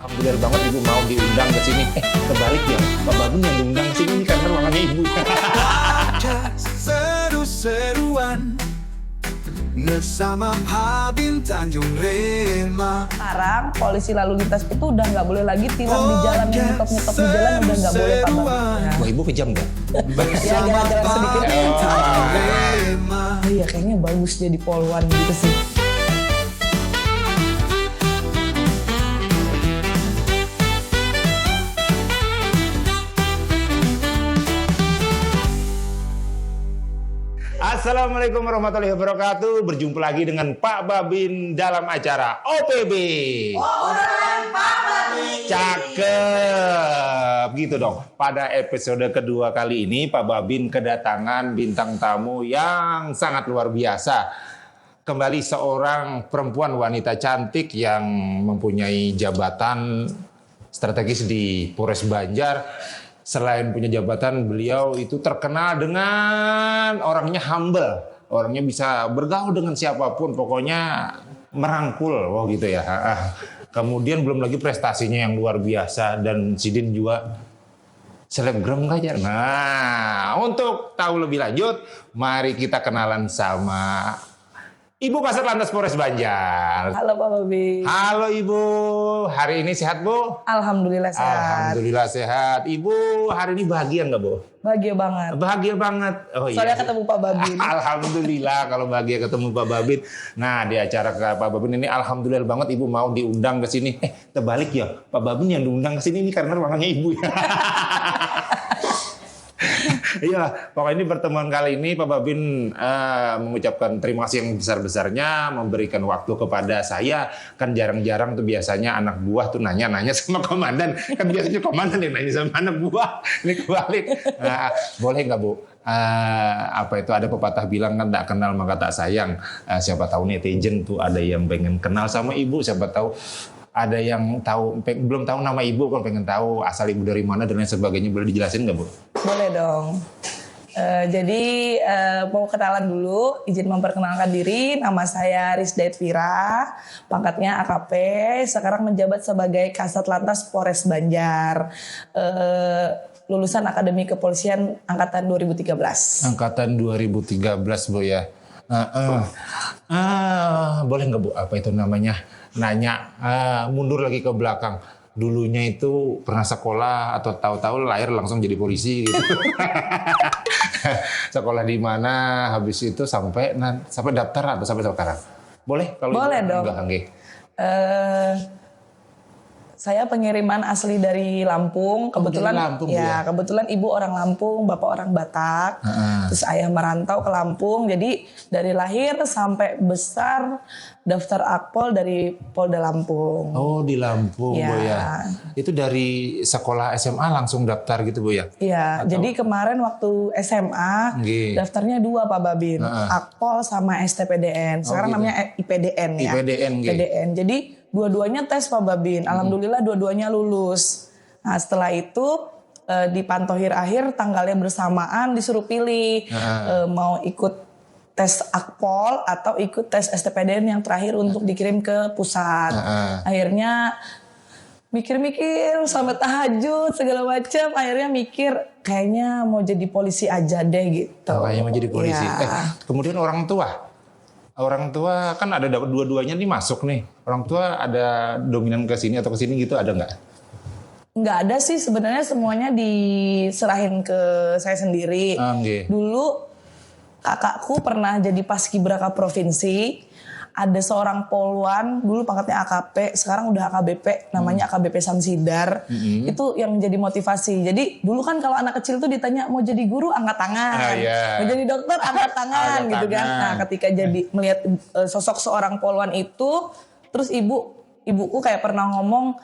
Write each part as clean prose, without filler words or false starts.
Alhamdulillah banget ibu mau diundang ke sini. Kebalik ya, Pak Babin yang diundang ke sini karena ruangannya ibu. Ada seru-seruan bersama Babin Tanjung Rema. Sekarang polisi lalu lintas itu udah nggak boleh lagi tilang di jalan, yang ngetop-ngetop di jalan udah nggak boleh, Pak Babin. Wah, ibu kejam nggak? Ya jalan-jalan sedikit. Tanjung Rema. Oh iya, kayaknya bagus jadi polwan gitu sih. Assalamualaikum warahmatullahi wabarakatuh. Berjumpa lagi dengan Pak Babin dalam acara OPB. Cakep, gitu dong. Pada episode kedua kali ini Pak Babin kedatangan bintang tamu yang sangat luar biasa. Kembali seorang perempuan wanita cantik yang mempunyai jabatan strategis di Polres Banjar. Selain punya jabatan, beliau itu terkenal dengan orangnya humble. Orangnya bisa bergaul dengan siapapun, pokoknya merangkul, wah gitu ya. Kemudian belum lagi prestasinya yang luar biasa, dan Sidin juga selebgram aja. Nah, untuk tahu lebih lanjut, mari kita kenalan sama Ibu Kasat Lantas Polres Banjar. Halo Pak Babin. Halo Ibu, hari ini sehat Bu? Alhamdulillah sehat. Alhamdulillah sehat. Ibu hari ini bahagia nggak Bu? Bahagia banget. Bahagia banget. Oh iya. Soalnya ketemu Pak Babin. Alhamdulillah kalau bahagia ketemu Pak Babin. Nah, di acara ke Pak Babin ini alhamdulillah banget Ibu mau diundang ke sini. Terbalik ya, Pak Babin yang diundang ke sini ini karena ruangannya Ibu ya. Iya, pokoknya ini pertemuan kali ini Pak Babin mengucapkan terima kasih yang besar-besarnya, memberikan waktu kepada saya. Kan jarang-jarang tuh biasanya anak buah tuh nanya-nanya sama komandan. Kan biasanya komandan yang nanya sama anak buah. Ini kebalik. Boleh nggak Bu? Apa itu ada pepatah bilang kan tak kenal maka tak sayang. Siapa tahu netizen tuh ada yang pengen kenal sama Ibu, siapa tahu ada yang tahu belum tahu nama Ibu, kalau pengen tahu asal Ibu dari mana dan lain sebagainya, boleh dijelasin nggak Bu? Boleh dong. Jadi mau kenalan dulu, izin memperkenalkan diri. Nama saya Rizda Edvira, pangkatnya AKP. Sekarang menjabat sebagai Kasat Lantas Polres Banjar. Lulusan Akademi Kepolisian Angkatan 2013. Angkatan 2013 Bu ya. Boleh nggak Bu? Apa itu namanya? Nanya mundur lagi ke belakang. Dulunya itu pernah sekolah atau tahu-tahu lahir langsung jadi polisi gitu. Sekolah di mana, habis itu sampai daftar atau sampai sekarang? Boleh kalau boleh Ibu, dong. Enggak, Saya pengiriman asli dari Lampung. Kebetulan dari Lampung, ya, kebetulan ibu orang Lampung, bapak orang Batak. Terus ayah merantau ke Lampung. Jadi dari lahir sampai besar daftar Akpol dari Polda Lampung. Oh, di Lampung Ya. Bu ya. Itu dari sekolah SMA langsung daftar gitu Bu ya? Iya, jadi kemarin waktu SMA Nggih. daftarnya 2 Pak Babin, Akpol sama STPDN. Sekarang gitu. namanya IPDN ya. IPDN, nggih. IPDN. Jadi dua-duanya tes Pak Babin. Alhamdulillah dua-duanya lulus. Nah, setelah itu di Pantohir akhir tanggalnya bersamaan disuruh pilih mau ikut tes Akpol atau ikut tes STPDN yang terakhir untuk dikirim ke pusat. Akhirnya mikir-mikir sampai tahajud segala macam, akhirnya mikir kayaknya mau jadi polisi aja deh gitu. Kayaknya mau jadi polisi. Ya. Kemudian orang tua kan ada dua-duanya nih masuk nih. Orang tua ada dominan ke sini atau ke sini gitu, ada nggak? Nggak ada sih sebenarnya, semuanya diserahin ke saya sendiri. Nggih. Dulu kakakku pernah jadi paskibraka provinsi. Ada seorang polwan, dulu pangkatnya AKP, sekarang udah AKBP, namanya AKBP Samsidar. Itu yang menjadi motivasi. Jadi dulu kan kalau anak kecil tuh ditanya mau jadi guru, angkat tangan. Iya. Mau jadi dokter, angkat tangan Angkat gitu kan. tangan. Nah, ketika jadi melihat sosok seorang polwan itu, terus ibuku kayak pernah ngomong,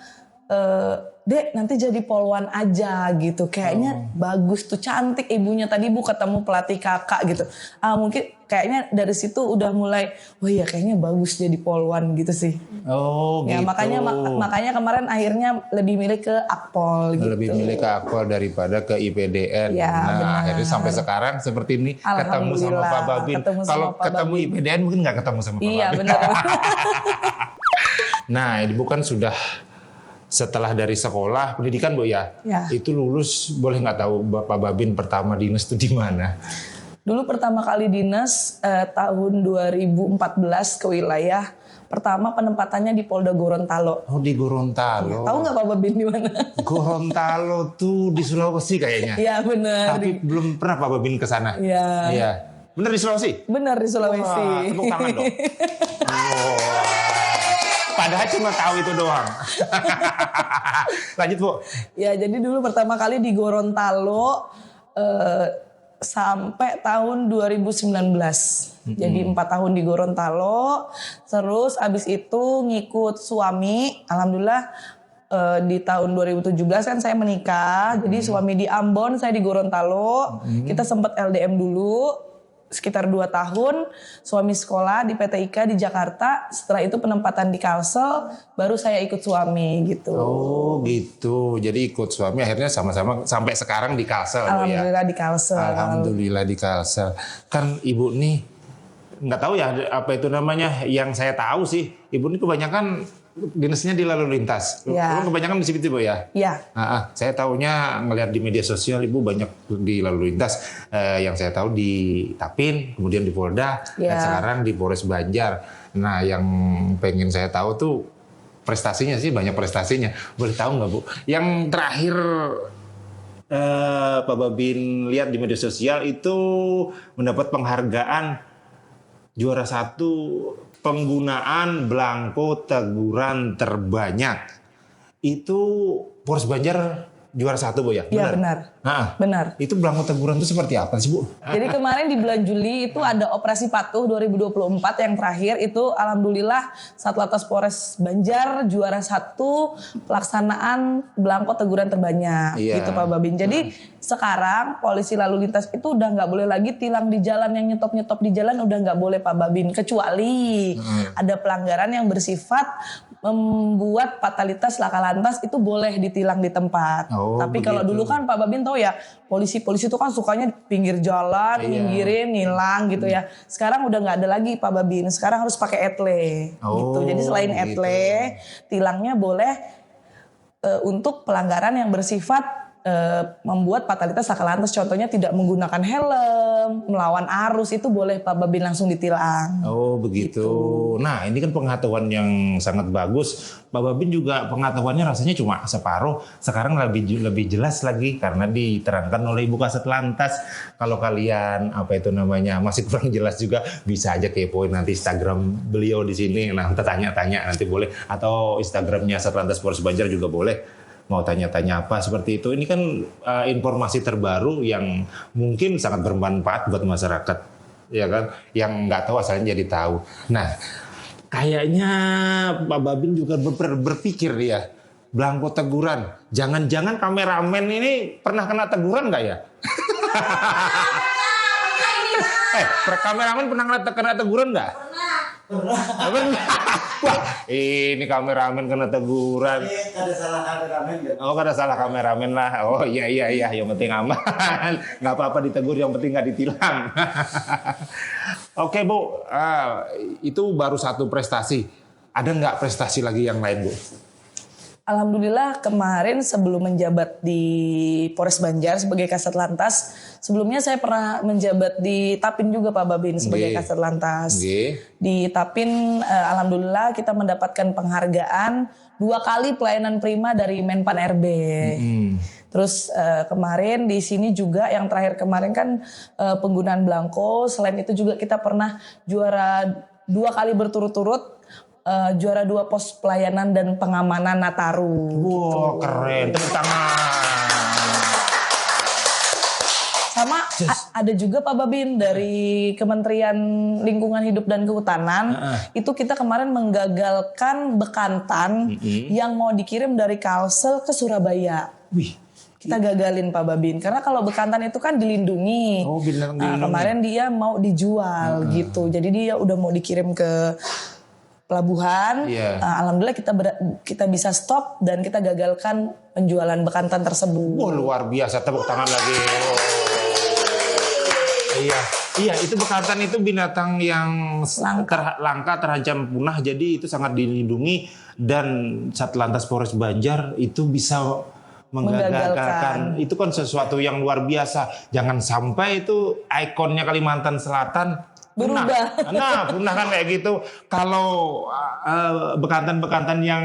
Dek nanti jadi polwan aja gitu, kayaknya bagus tuh, cantik ibunya. Tadi ibu ketemu pelatih kakak gitu, mungkin kayaknya dari situ udah mulai, oh iya kayaknya bagus jadi polwan gitu sih. Oh Ya gitu. makanya kemarin akhirnya lebih milih ke Akpol gitu. Lebih milih ke Akpol daripada ke IPDN. Ya, nah benar. akhirnya sampai sekarang seperti ini ketemu sama Alhamdulillah, Pak Babin. ketemu sama Kalau Pak ketemu Babin. IPDN mungkin nggak ketemu sama Pak Iya Babin. benar. Nah Ibu kan sudah setelah dari sekolah pendidikan Bu ya, Ya. itu lulus, boleh nggak tahu Bapak Babin pertama dinas itu di mana? Dulu pertama kali dinas tahun 2014 ke wilayah. Pertama penempatannya di Polda Gorontalo. Oh di Gorontalo. Tahu nggak Pak Babin di mana? Gorontalo tuh di Sulawesi kayaknya. Iya benar. Tapi belum pernah Pak Babin ke sana. Iya. Iya. Bener di Sulawesi? Benar di Sulawesi. Wah, tepuk tangan dong. Wah. Padahal cuma tahu itu doang. Lanjut Bu. Ya jadi dulu pertama kali di Gorontalo sampai tahun 2019. Jadi 4 tahun di Gorontalo. Terus abis itu ngikut suami. Alhamdulillah di tahun 2017 kan saya menikah. Jadi suami di Ambon, saya di Gorontalo. Kita sempat LDM dulu. Sekitar 2 tahun, suami sekolah di PT IKA di Jakarta. Setelah itu penempatan di Kalsel, baru saya ikut suami gitu. Oh gitu. Jadi ikut suami akhirnya sama-sama sampai sekarang di Kalsel Bu, ya. Alhamdulillah di Kalsel. Alhamdulillah di Kalsel. Kan Ibu nih nggak tahu ya apa itu namanya. Yang saya tahu sih Ibu ini kebanyakan dinasnya di lalu lintas. Ya. Lu kebanyakan di situ Bu ya? Ya. Saya taunya ngelihat di media sosial Ibu banyak di lalu lintas. Yang saya tahu di Tapin, kemudian di Polda, dan Ya. sekarang di Polres Banjar. Nah, yang pengen saya tahu tuh prestasinya sih, banyak prestasinya. Boleh tahu nggak Bu? Yang terakhir Pak Babin lihat di media sosial itu mendapat penghargaan juara 1 penggunaan belangko teguran terbanyak. Itu Polres Banjar juara 1 Bu ya? Iya benar. Nah, Benar. itu belangko teguran itu seperti apa sih Bu? Jadi kemarin di bulan Juli itu ada Operasi Patuh 2024 yang terakhir itu alhamdulillah Satlantas Polres Banjar juara 1 pelaksanaan belangko teguran terbanyak Iya. gitu Pak Babin. Jadi sekarang polisi lalu lintas itu udah nggak boleh lagi tilang di jalan, yang nyetop-nyetop di jalan udah nggak boleh Pak Babin, kecuali ada pelanggaran yang bersifat membuat fatalitas laka lantas itu boleh ditilang di tempat. Oh, Tapi kalau begitu. dulu kan Pak Babin tahu ya, polisi-polisi itu kan sukanya di pinggir jalan, Iya. nyinggirin, nilang gitu ya. Sekarang udah nggak ada lagi Pak Babin. Sekarang harus pakai etle gitu. Oh, Jadi selain gitu. etle, tilangnya boleh untuk pelanggaran yang bersifat membuat fatalitas laka lantas. Contohnya tidak menggunakan helm, melawan arus, itu boleh Pak Babin langsung ditilang. Oh begitu. Nah ini kan pengetahuan yang sangat bagus. Pak Babin juga pengetahuannya rasanya cuma separuh. Sekarang lebih jelas lagi karena diterangkan oleh Ibu Kasat Lantas. Kalau kalian apa itu namanya masih kurang jelas juga, bisa aja kepoin nanti Instagram beliau di sini. Nah tanya-tanya nanti boleh, atau Instagramnya Satlantas Polres Banjar juga boleh. Mau tanya-tanya apa seperti itu. Ini kan informasi terbaru yang mungkin sangat bermanfaat buat masyarakat, ya kan? Yang nggak tahu asalnya jadi tahu. Nah, kayaknya Pak Babin juga berpikir ya, belangko teguran. Jangan-jangan kameramen ini pernah kena teguran nggak ya? Kameramen pernah kena teguran nggak? Pernah. Wah, ini kameramen kena teguran. Kada salah kameramen gitu. Oh, kada salah kameramen lah. Oh iya, yang penting aman. Nggak apa-apa ditegur, yang penting nggak ditilang. Oke Bu, itu baru satu prestasi. Ada nggak prestasi lagi yang lain Bu? Alhamdulillah kemarin sebelum menjabat di Polres Banjar sebagai Kasat Lantas, sebelumnya saya pernah menjabat di Tapin juga Pak Babin sebagai Nggih. Kasat Lantas. Nggih. Di Tapin alhamdulillah kita mendapatkan penghargaan 2 kali pelayanan prima dari Menpan RB. Terus kemarin di sini juga yang terakhir kemarin kan penggunaan belangko. Selain itu juga kita pernah juara 2 kali berturut-turut. Juara 2 pos pelayanan dan pengamanan Nataru. Wah, keren. Tepuk tangan. Sama ada juga Pak Babin dari Kementerian Lingkungan Hidup dan Kehutanan. Itu kita kemarin menggagalkan bekantan yang mau dikirim dari Kalsel ke Surabaya. Wih. Kita gagalin Pak Babin. Karena kalau bekantan itu kan dilindungi. Oh, benar Nah, dilindungi. kemarin dia mau dijual gitu. Jadi dia udah mau dikirim ke pelabuhan. Iya. Alhamdulillah kita bisa stop dan kita gagalkan penjualan bekantan tersebut. Wah, luar biasa. Tepuk tangan lagi. Iya. Iya, itu bekantan itu binatang yang langka terancam punah, jadi itu sangat dilindungi dan Satlantas Polres Banjar itu bisa menggagalkan. Itu kan sesuatu yang luar biasa. Jangan sampai itu ikonnya Kalimantan Selatan punah. Berubah. Nah, punah kan kayak gitu. Kalau bekantan-bekantan yang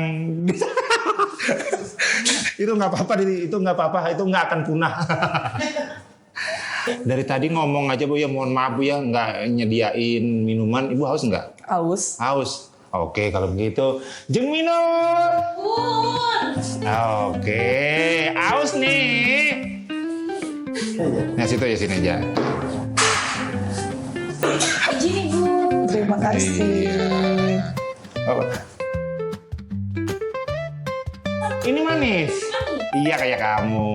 itu nggak apa-apa, itu nggak akan punah. Dari tadi ngomong aja Bu ya, mohon maaf Bu ya, nggak nyediain minuman. Ibu haus nggak? Haus. Haus. Oke, kalau begitu jeng minum. Oke, haus nih. Nah situ aja, sini aja. Terima kasih. Oh. Ini manis. Iya kayak kamu.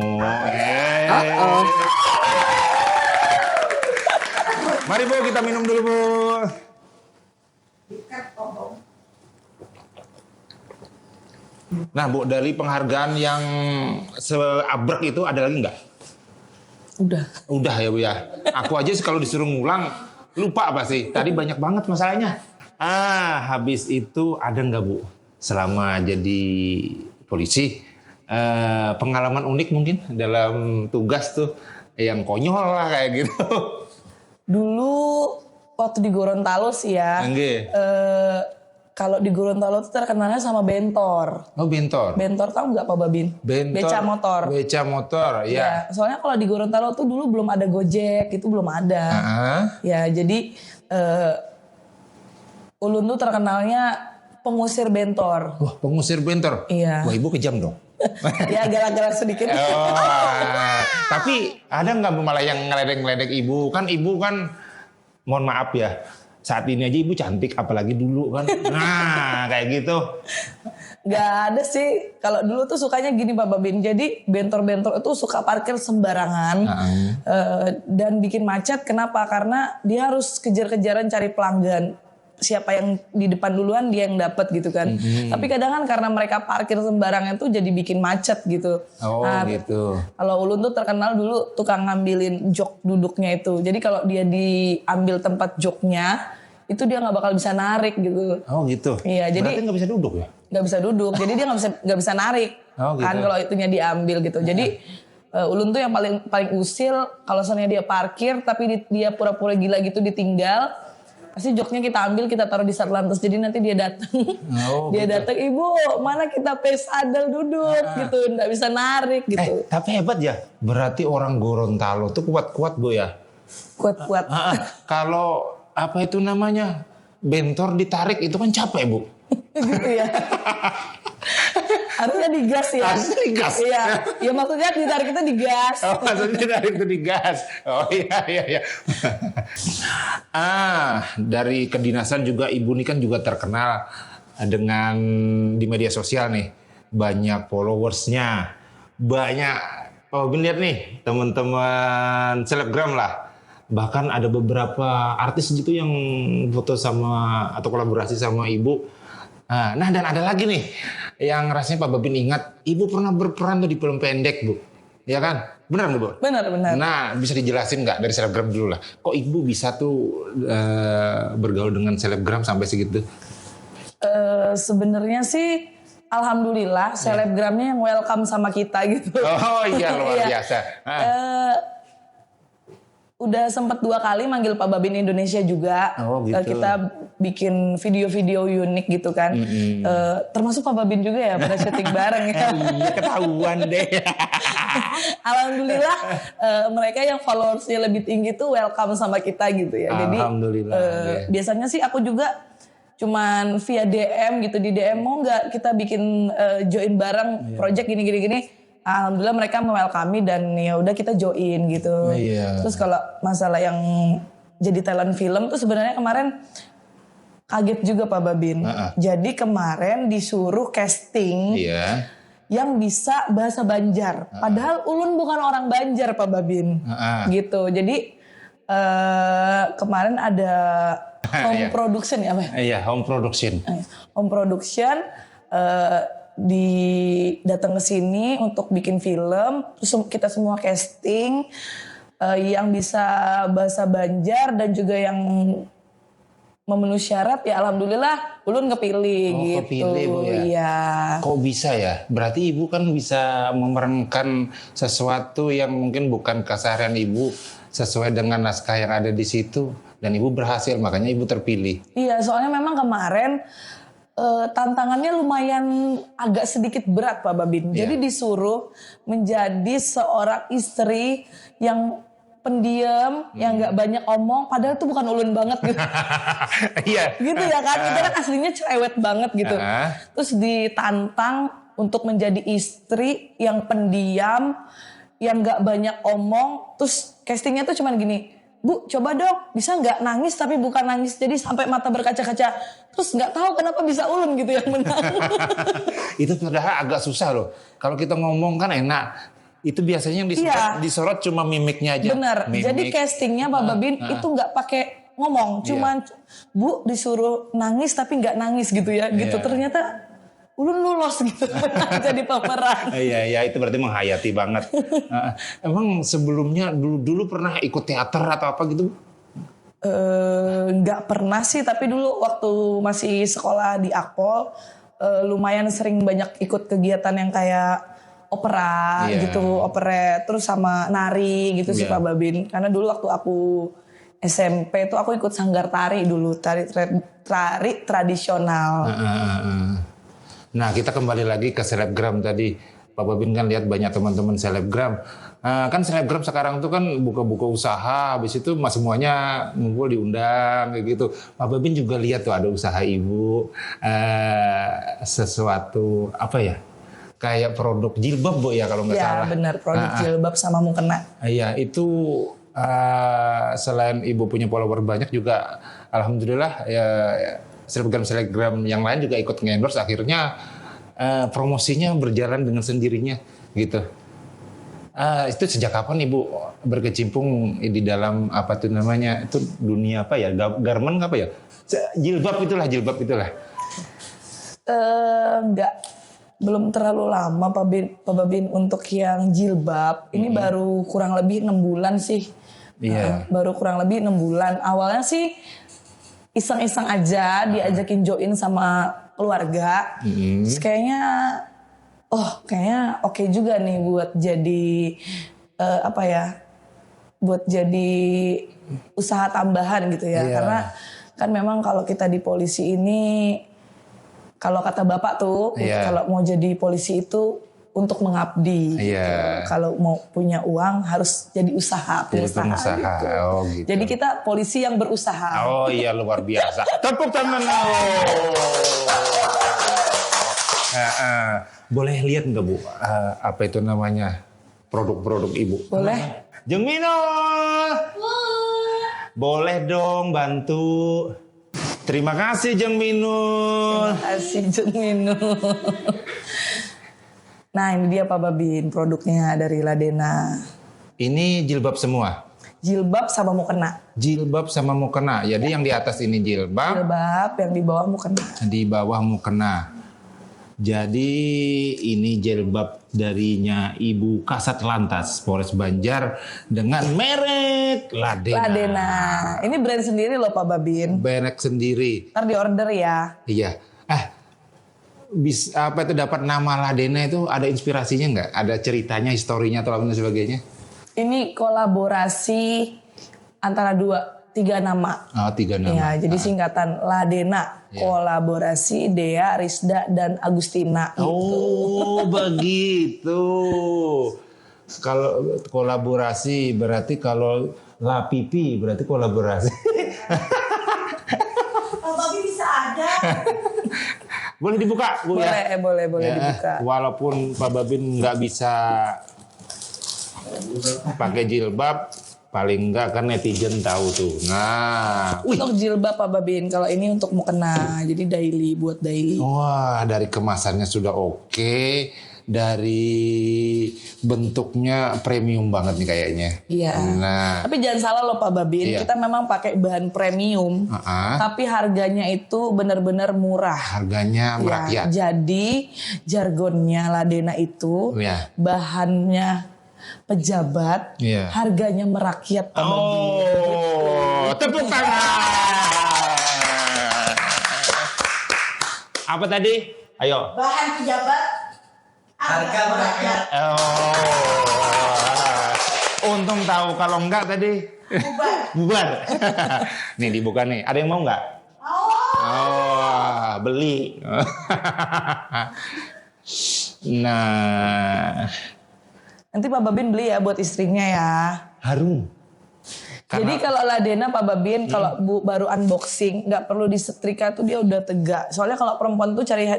Mari Bu, kita minum dulu Bu. Nah Bu, dari penghargaan yang seabrek itu ada lagi nggak? Udah ya Bu ya. Aku aja kalau disuruh ngulang lupa pasti. Tadi banyak banget masalahnya. Habis itu ada nggak Bu? Selama jadi polisi, pengalaman unik mungkin dalam tugas tuh yang konyol lah kayak gitu. Dulu waktu di Gorontalo sih ya. Kalau di Gorontalo tuh terkenalnya sama bentor. Oh bentor. Bentor tahu nggak Pak Babin? Bentor. Beca motor. Beca motor, ya. Soalnya kalau di Gorontalo tuh dulu belum ada Gojek, itu belum ada. Ya jadi Ulun tuh terkenalnya pengusir bentor. Wah pengusir bentor. Iya. Wah ibu kejam dong. Ya galak-galak sedikit. Tapi ada nggak malah yang ngeledek-ngeledek ibu? Kan ibu kan, mohon maaf ya, saat ini aja ibu cantik, apalagi dulu kan. Nah kayak gitu. Gak ada sih. Kalau dulu tuh sukanya gini Pak Babin. Jadi bentor-bentor itu suka parkir sembarangan dan bikin macet. Kenapa? Karena dia harus kejar-kejaran cari pelanggan. Siapa yang di depan duluan dia yang dapat gitu kan. Tapi kadang kan karena mereka parkir sembarangan tuh jadi bikin macet gitu. Oh gitu. Kalau Ulun tuh terkenal dulu tukang ngambilin jok duduknya itu. Jadi kalau dia diambil tempat joknya, itu dia nggak bakal bisa narik gitu. Oh gitu. Iya, jadi berarti nggak bisa duduk ya? Nggak bisa duduk. Jadi dia nggak bisa narik. Oh, gitu. Kan kalau itunya diambil gitu. Jadi Ulun tuh yang paling usil kalau soalnya dia parkir tapi dia pura-pura gila gitu ditinggal. Pasti joknya kita ambil, kita taruh di Satlantas. Jadi nanti dia datang. Dia gitu. datang, "Ibu, mana kita pesadel duduk?" gitu, nggak bisa narik gitu. Tapi hebat ya. Berarti orang Gorontalo tuh kuat-kuat Bu ya. Kuat-kuat. Kalau apa itu namanya? Bentor ditarik itu kan capek Bu. Gitu ya. Harusnya digas ya. Harusnya digas. Iya. Ya maksudnya ditarik itu digas. Oh, maksudnya ditarik itu digas. Oh iya. Dari kedinasan juga ibu ini kan juga terkenal dengan di media sosial nih. Banyak followersnya. Banyak. Oh, lihat nih teman-teman selebgram lah. Bahkan ada beberapa artis gitu yang foto sama atau kolaborasi sama ibu. Nah dan ada lagi nih yang rasanya Pak Babin ingat, ibu pernah berperan tuh di film pendek Bu, ya kan? Benar Bu? Benar. Nah bisa dijelasin nggak dari selebgram dulu lah, kok ibu bisa tuh bergaul dengan selebgram sampai segitu? Sebenarnya sih alhamdulillah selebgramnya yang welcome sama kita gitu. Oh iya luar biasa. Udah sempat 2 kali manggil Pak Babin Indonesia juga. Oh, gitu. Kita bikin video-video unik gitu kan. Termasuk Pak Babin juga ya pada syuting bareng ya. Iya ketahuan deh. Alhamdulillah mereka yang followersnya lebih tinggi tuh welcome sama kita gitu ya. Jadi biasanya sih aku juga cuman via DM gitu, di DM mau nggak kita bikin join bareng project gini. Alhamdulillah mereka me-welcome dan ya udah kita join gitu. Terus kalau masalah yang jadi talent film tuh sebenarnya kemarin kaget juga Pak Babin. Jadi kemarin disuruh casting yang bisa bahasa Banjar. Padahal Ulun bukan orang Banjar Pak Babin. Gitu. Jadi kemarin ada home production ya Pak? Iya home production. Home production. Datang ke sini untuk bikin film, terus kita semua casting. yang bisa bahasa Banjar dan juga yang memenuhi syarat ya alhamdulillah ulun kepilih gitu. Kepilih Bu ya. Iya. Kok bisa ya? Berarti Ibu kan bisa memerankan sesuatu yang mungkin bukan keseharian Ibu sesuai dengan naskah yang ada di situ. Dan Ibu berhasil, makanya Ibu terpilih. Iya, soalnya memang kemarin tantangannya lumayan agak sedikit berat Pak Babin. Iya. Jadi disuruh menjadi seorang istri yang pendiam, yang nggak banyak omong, padahal itu bukan ulun banget gitu. Iya. Gitu ya kan, kita kan aslinya cerewet banget gitu. Terus ditantang untuk menjadi istri yang pendiam, yang nggak banyak omong. Terus castingnya tuh cuman gini, Bu coba dong bisa nggak nangis tapi bukan nangis jadi sampai mata berkaca-kaca. Terus nggak tahu kenapa bisa ulun gitu yang menang. Itu padahal agak susah loh. Kalau kita ngomong kan enak. Itu biasanya yang disorot cuma mimiknya aja. Bener. Mimik. Jadi castingnya Pak Babin itu nggak pakai ngomong, cuman Bu disuruh nangis tapi nggak nangis gitu ya, gitu. Ternyata ulun lolos gitu jadi pemeran. Iya, itu berarti menghayati banget. Emang sebelumnya dulu pernah ikut teater atau apa gitu? Nggak pernah sih, tapi dulu waktu masih sekolah di Akpol lumayan sering banyak ikut kegiatan yang kayak opera gitu, operet, terus sama nari gitu sih Pak Babin. Karena dulu waktu aku SMP tuh aku ikut sanggar tari dulu, tari tradisional. Nah kita kembali lagi ke selebgram tadi. Pak Babin kan lihat banyak teman-teman selebgram. Kan selebgram sekarang tuh kan buka-buka usaha, habis itu semuanya ngumpul diundang kayak gitu. Pak Babin juga lihat tuh ada usaha Ibu, sesuatu apa ya? Kayak produk jilbab Bu ya kalau nggak salah. Ya benar, produk jilbab sama mukena. Iya itu selain Ibu punya follower banyak juga alhamdulillah ya selebgram yang lain juga ikut nge-endorse, akhirnya promosinya berjalan dengan sendirinya gitu. Itu sejak kapan Ibu berkecimpung di dalam apa tuh namanya itu dunia apa ya garment apa ya jilbab itulah. Belum terlalu lama Pak Babin untuk yang jilbab. Ini baru kurang lebih 6 bulan sih. Iya. Baru kurang lebih 6 bulan. Awalnya sih iseng-iseng aja diajakin join sama keluarga. Terus kayaknya oke juga nih buat jadi buat jadi usaha tambahan gitu ya. Iya. Karena kan memang kalau kita di polisi ini, kalau kata Bapak tuh, kalau mau jadi polisi itu untuk mengabdi. Gitu. Kalau mau punya uang harus jadi pengusaha. Gitu. Oh, gitu. Jadi kita polisi yang berusaha. Oh iya luar biasa. Tepuk tangan. Boleh lihat nggak Bu? Apa itu namanya produk-produk Ibu? Boleh. Jeng Minul. Boleh dong bantu. Terima kasih Jeng Minul. Terima kasih Jeng Minul. Nah ini dia Pak Babin produknya dari Ladena. Ini jilbab semua? Jilbab sama mukena. Jilbab sama mukena. Jadi yang di atas ini jilbab. Jilbab, yang di bawah mukena. Di bawah mukena. Jadi ini jilbab darinya Ibu Kasat Lantas Polres Banjar dengan merek Ladena. Ladena. Ini brand sendiri loh Pak Babin. Merek sendiri. Ntar di order ya. Iya. Apa itu dapat nama Ladena itu ada inspirasinya nggak? Ada ceritanya, historinya atau apa dan sebagainya? Ini kolaborasi antara 3 nama. Oh, 3 nama. Ya, jadi singkatan Ladena. Kolaborasi Dea, Rizda, dan Agustina. Oh, begitu. Kalau kolaborasi berarti kalau La Pipi berarti kolaborasi. Oh, Babi bisa ada. Boleh dibuka, Bu ya? Boleh dibuka. Walaupun Pak Babin nggak bisa pakai jilbab, paling nggak kan netizen tahu tuh. Nah, Untuk jilbab Pak Babin, kalau ini untuk mukena, jadi daily, buat daily. wah dari kemasannya sudah oke, dari bentuknya premium banget nih kayaknya. Iya. Nah, Tapi jangan salah loh Pak Babin, kita memang pakai bahan premium, tapi harganya itu benar-benar murah. harganya merakyat. Jadi jargonnya Ladena itu bahannya pejabat, Iya. harganya merakyat Pak Babin. Oh, tepuk tangan. Apa tadi? Ayo. Bahan pejabat, Harga merakyat. Oh, untung tahu, kalau enggak tadi bubar. Nih dibuka nih. Ada yang mau nggak? Oh, beli. Nah, Nanti Pak Babin beli ya buat istrinya ya. harum. Jadi kalau Ladena Pak Babin kalau baru unboxing nggak perlu disetrika tuh dia udah tegak. Soalnya kalau perempuan tuh cari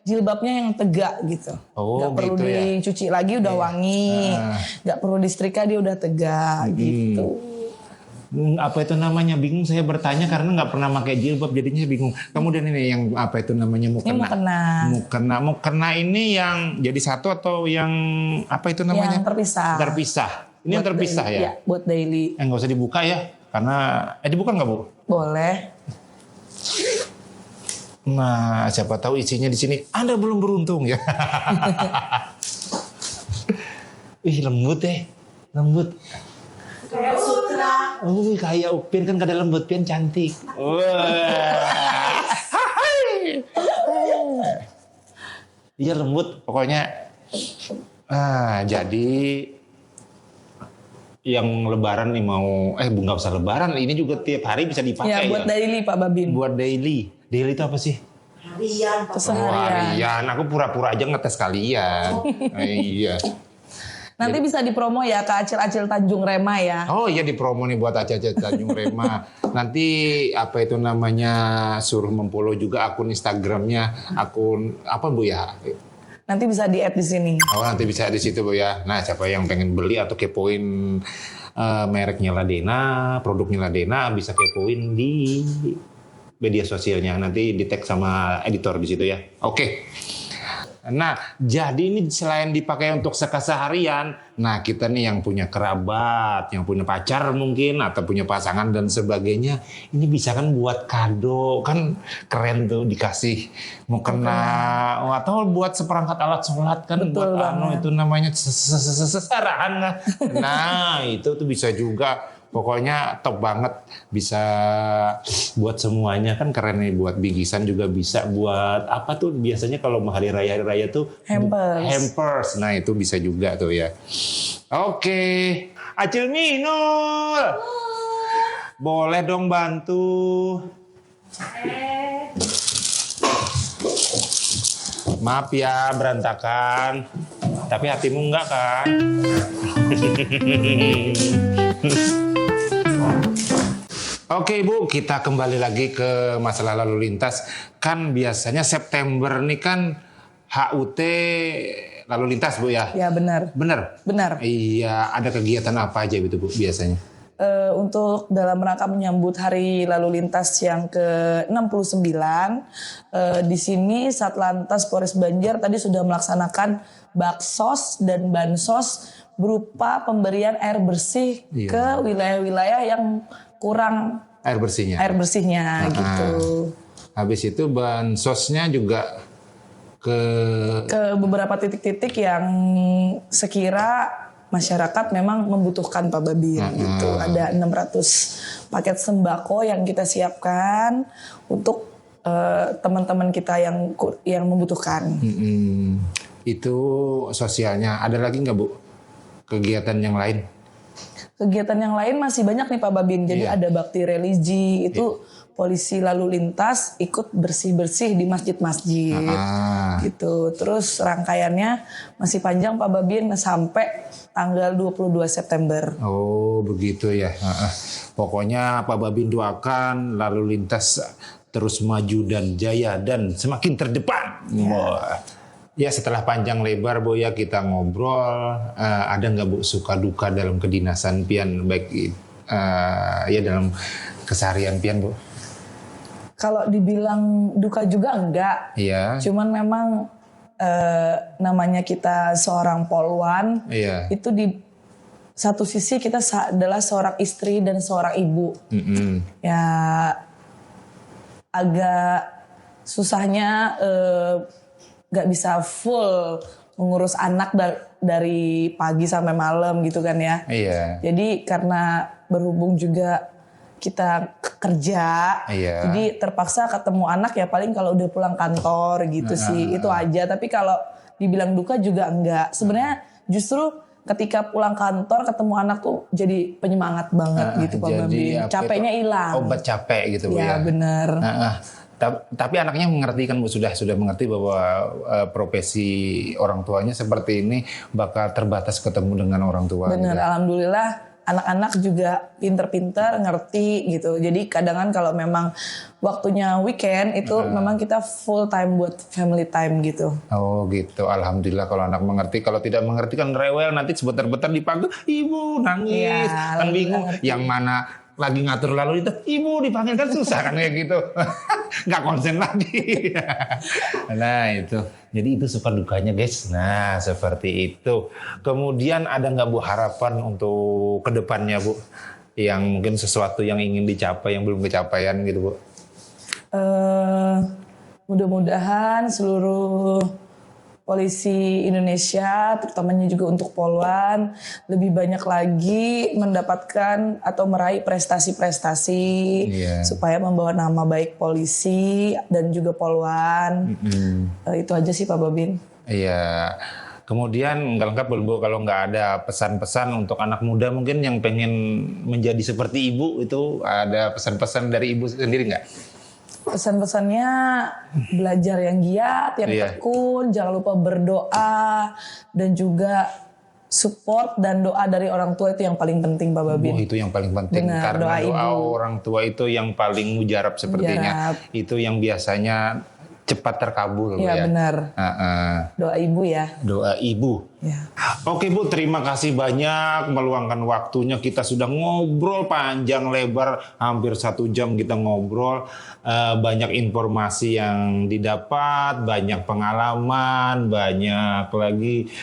jilbabnya yang tegak gitu. Oh, Nggak perlu gitu ya. dicuci lagi udah wangi. Nggak perlu disetrika dia udah tegak gitu. Apa itu namanya, bingung saya bertanya karena nggak pernah pakai jilbab, jadinya bingung. Kemudian ini yang apa itu namanya, Ini mukena. Mukena ini yang jadi satu atau yang apa itu namanya? Yang terpisah. Terpisah. Ini yang Buat terpisah daily, ya? Iya, buat daily. Nggak usah dibuka ya, karena dibuka nggak Bu? Boleh. Nah, siapa tahu isinya di sini. Anda belum beruntung ya. Ih, lembut deh, lembut. Kayak sutra. Oh, kayak Upin kan kada lembut, Pian cantik. Wah. Iya lembut, pokoknya. Jadi yang Lebaran nih mau, nggak usah Lebaran, ini juga tiap hari bisa dipakai Ya ya. buat daily Pak Babin. Buat daily. Daily itu apa sih? Harian, Pak. Seharian. Harian. Aku pura-pura aja ngetes kalian. Iya. Nanti bisa dipromo ya ke Acil-Acil Tanjung Rema ya. Oh iya, di promo nih buat Acil-Acil Tanjung Rema. Nanti apa itu namanya, suruh memfollow juga akun Instagramnya, akun apa Bu ya? Nanti bisa di-add di sini. Oh, nanti bisa di situ Bu ya. Nah, siapa yang pengen beli atau kepoin mereknya Ladena, produknya Ladena, bisa kepoin di media sosialnya. Nanti di tag sama editor di situ ya. Oke. Nah, jadi ini selain dipakai untuk sekeseharian, nah kita nih yang punya kerabat, yang punya pacar mungkin, atau punya pasangan dan sebagainya, ini bisa kan buat kado, kan keren tuh dikasih mukena, atau buat seperangkat alat sholat kan, Betul buat banget. itu namanya seserahan lah. Nah, itu tuh bisa juga. Pokoknya top banget, bisa buat semuanya, kan keren nih, buat bingkisan juga bisa, buat apa tuh biasanya kalau mau hari raya tuh hampers. Nah itu bisa juga tuh ya. Oke, Acil Minul, boleh dong bantu. Maaf ya berantakan, tapi hatimu enggak kan? Oke Bu, kita kembali lagi ke masalah lalu lintas. Kan biasanya September nih kan HUT lalu lintas Bu ya? Ya benar. Bener? Benar. Iya, ada kegiatan apa aja gitu Bu biasanya? Untuk dalam rangka menyambut Hari Lalu Lintas yang ke-69, di sini Satlantas Polres Banjar tadi sudah melaksanakan baksos dan bansos berupa pemberian air bersih ke wilayah-wilayah yang kurang Air bersihnya? air bersihnya gitu. Habis itu bansosnya juga Ke beberapa titik-titik yang sekira masyarakat memang membutuhkan Pak Babin gitu. Ada 600 paket sembako yang kita siapkan untuk teman-teman kita yang membutuhkan. Itu sosialnya. Ada lagi nggak Bu kegiatan yang lain? Kegiatan yang lain masih banyak nih Pak Babin. Jadi ada bakti religi, itu polisi lalu lintas ikut bersih-bersih di masjid-masjid. Gitu. Terus rangkaiannya masih panjang Pak Babin sampai tanggal 22 September. Oh begitu ya. Pokoknya Pak Babin doakan lalu lintas terus maju dan jaya dan semakin terdepan. Wah. Ya setelah panjang lebar Bu ya kita ngobrol, ada nggak Bu suka duka dalam kedinasan Pian, baik ya dalam keseharian Pian Bu? Kalau dibilang duka juga enggak, Iya. cuman memang namanya kita seorang polwan, Iya. itu di satu sisi kita adalah seorang istri dan seorang ibu. Ya agak susahnya nggak bisa full mengurus anak dari pagi sampai malam gitu kan ya. Iya. Jadi karena berhubung juga kita kerja, Iya. jadi terpaksa ketemu anak ya paling kalau udah pulang kantor gitu sih, itu aja. Tapi kalau dibilang duka juga enggak. Sebenarnya justru ketika pulang kantor ketemu anak tuh jadi penyemangat banget gitu Pak Babin. apa Capeknya itu? hilang. Obat capek gitu Bu ya. Ya bener. Tapi anaknya mengerti kan Bu, sudah mengerti bahwa profesi orang tuanya seperti ini bakal terbatas ketemu dengan orang tua. Bener, gitu. alhamdulillah anak-anak juga pinter-pinter ngerti gitu. Jadi kadang kalau memang waktunya weekend itu memang kita full time buat family time gitu. Oh gitu, alhamdulillah kalau anak mengerti. Kalau tidak mengerti kan rewel, nanti sebentar-bentar dipanggil, ibu nangis, Iya, kan bingung. ngerti. Yang mana lagi ngatur lalu itu, ibu dipanggil kan susah kan kayak gitu, nggak konsen lagi. Nah itu, jadi itu suka dukanya guys. Nah seperti itu. Kemudian ada nggak Bu harapan untuk kedepannya Bu, yang mungkin sesuatu yang ingin dicapai yang belum kecapaian gitu Bu? Mudah-mudahan seluruh polisi Indonesia, terutamanya juga untuk Polwan, lebih banyak lagi mendapatkan atau meraih prestasi-prestasi supaya membawa nama baik polisi dan juga Polwan. Itu aja sih Pak Babin. Iya. Kemudian nggak lengkap Bu kalau nggak ada pesan-pesan untuk anak muda mungkin yang pengen menjadi seperti ibu, itu ada pesan-pesan dari ibu sendiri nggak? Pesan-pesannya belajar yang giat, yang tekun, jangan lupa berdoa dan juga support dan doa dari orang tua itu yang paling penting Pak Babin. Oh, itu yang paling penting. Benar, karena doa ibu. orang tua itu yang paling mujarab sepertinya. Itu yang biasanya cepat terkabul Iya ya. benar. Doa ibu ya. Doa ibu. Ya. Oke Bu, terima kasih banyak meluangkan waktunya. Kita sudah ngobrol panjang lebar, hampir 1 jam kita ngobrol. Banyak informasi yang didapat, banyak pengalaman, banyak lagi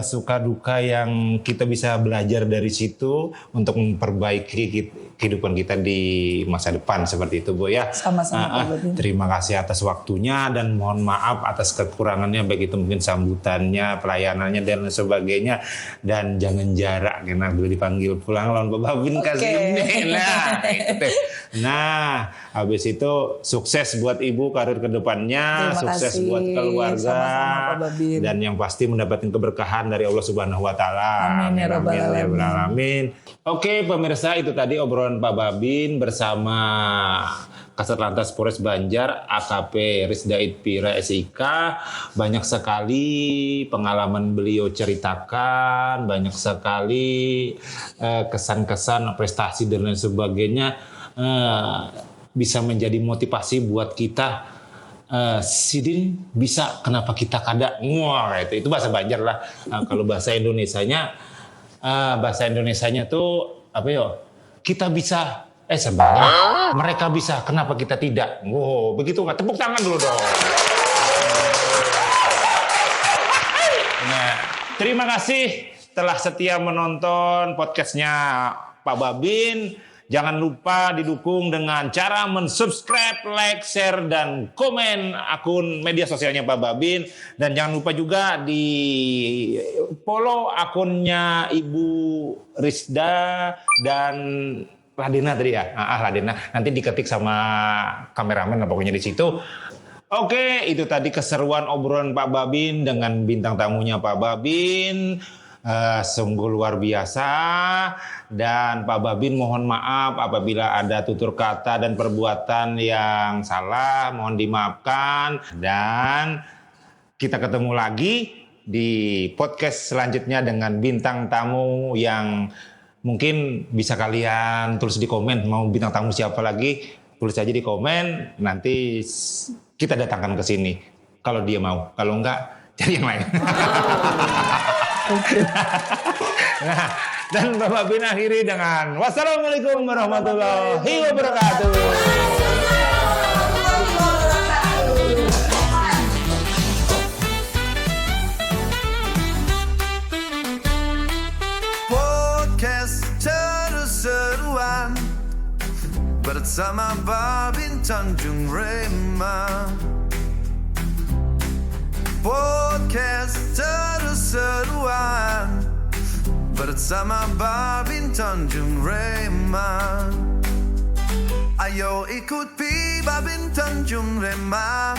suka duka yang kita bisa belajar dari situ untuk memperbaiki kehidupan kita di masa depan seperti itu Bu ya. Sama-sama Pak Babin. Terima kasih atas waktunya dan mohon maaf atas kekurangannya, baik itu mungkin sambutannya, pelayanannya dan sebagainya. Dan jangan jarak karena bila dipanggil pulang lawan Pak Babin kasih ini. Nah, itu. Nah, habis itu sukses buat Ibu karir kedepannya, sukses kasih. buat keluarga, Sama-sama, Pak Babin. dan yang pasti mendapatkan keberkahan dari Allah Subhanahu Wa Taala. Amin, ya Rabbal Alamin. Alamin. Oke pemirsa, itu tadi obrolan Pak Babin bersama Kasat Lantas Polres Banjar AKP Risdaid Pira SIK. Banyak sekali pengalaman beliau ceritakan, banyak sekali kesan-kesan prestasi dan lain sebagainya, bisa menjadi motivasi buat kita. Sidin bisa, kenapa kita kada? Wah, itu bahasa Banjar lah. Kalau bahasa Indonesianya tuh apa ya? Kita bisa, sebenarnya mereka bisa, kenapa kita tidak? Wow, begitu nggak? Tepuk tangan dulu dong. Nah, terima kasih telah setia menonton podcastnya Pak Babin. Jangan lupa didukung dengan cara mensubscribe, like, share, dan komen akun media sosialnya Pak Babin. Dan jangan lupa juga di follow akunnya Ibu Rizda dan Ladena tadi ya. Ladena. Nanti diketik sama kameramen lah pokoknya di situ. Oke, itu tadi keseruan obrolan Pak Babin dengan bintang tamunya Pak Babin. Sungguh luar biasa, dan Pak Babin mohon maaf apabila ada tutur kata dan perbuatan yang salah, mohon dimaafkan, dan kita ketemu lagi di podcast selanjutnya dengan bintang tamu yang mungkin bisa kalian tulis di komen mau bintang tamu siapa lagi, tulis aja di komen, nanti kita datangkan ke sini kalau dia mau, kalau enggak cari yang lain. Nah, dan Pak Babin akhiri dengan wassalamualaikum warahmatullahi wabarakatuh. Podcast seru-seruan bersama Babin Tanjung Rema. Podcast seru-seruan bersama Babin Tanjung Rema. Ayo ikuti Babin Tanjung Rema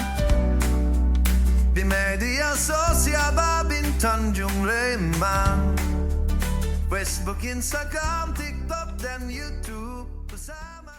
di media sosial Babin Tanjung Rema, Facebook, Instagram, TikTok, dan YouTube bersama